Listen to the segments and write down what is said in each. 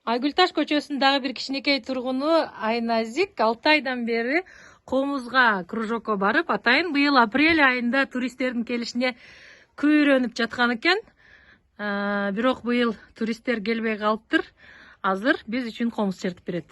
Айгүлташ көчөсүндөгү бир кичинекей тургуну Айназик 6 айдан бери Комузга кружокко барып, атайын быйыл апрель айында туристтердин келишине күйрөнүп жаткан экен. Бирок быйыл туристтер келбей калыптыр. Азыр биз үчүн комуз чертип берет.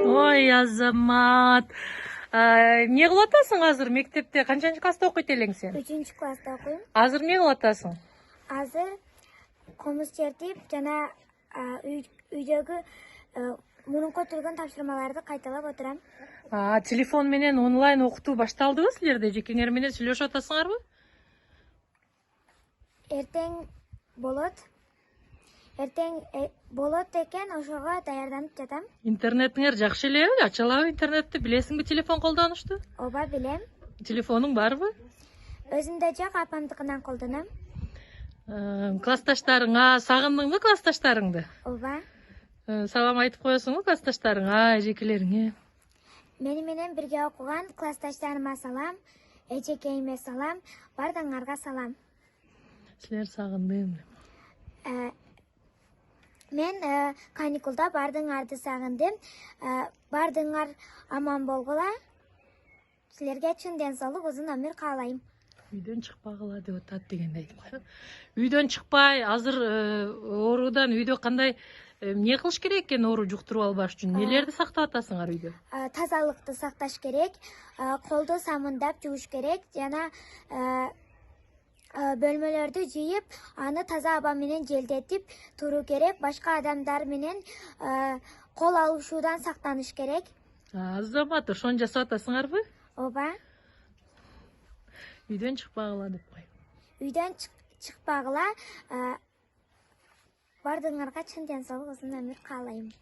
Ой, Азамат. Не кылып атасың азыр мектепте? Канчанчы класста окуйт элең сен? 3 класста окуйм. Азыр не кылып атасың? Азыр комуз чертип жана үйдөгү мурунку турган тапшырмаларды кайталап отурам. Телефон менен онлайн окутуу башталдыбы силерде? Жекеңер менен сүйлөшүп атасыңарбы? Эртең болот. Эртең болот экен, ошого даярданып жатам. Интернетиңер жакшы элеби? Ача алабы интернетти? Билесиңби телефон колдонушту? Ооба, билем. Телефонуң барбы? Өзүмдө жок, апамдыкынан колдоном. Классташтарыңа сагындыңбы классташтарыңды? Ооба. Салам айтып коесуңбу классташтарыңа, эжекелериңе? Мени менен бирге окуган классташтарыма салам, эжекейиме салам, бардыгыңарга салам. Силер сагындым. Мен каникулда бардыгыңарды сагындым. Бардыгыңар аман болгула. Силерге чын ден соолук, узун өмүр каалайм. Үйдөн чыкпагыла деп атат дегенди айтып коё. Үйдөн чыкпай, азыр оорудан үйдө кандай эмне кылыш керек экен оору жуктуруп албаш үчүн? Нелерди сактап атасыңар үйдө? Тазалыкты сакташ керек, колду самындап жууш керек, жана бөлмөлөрдү жыйып, аны таза аба менен желдетип туруу керек. Башка адамдар менен кол алышуудан сактаныш керек. Азамат, ошону жасап атасыңарбы? Ооба. Үйдөн чыкпагыла деп кой. Үйдөн чыкпагыла. Бардыгыңарга чын ден соолук, узун өмүр каалайм.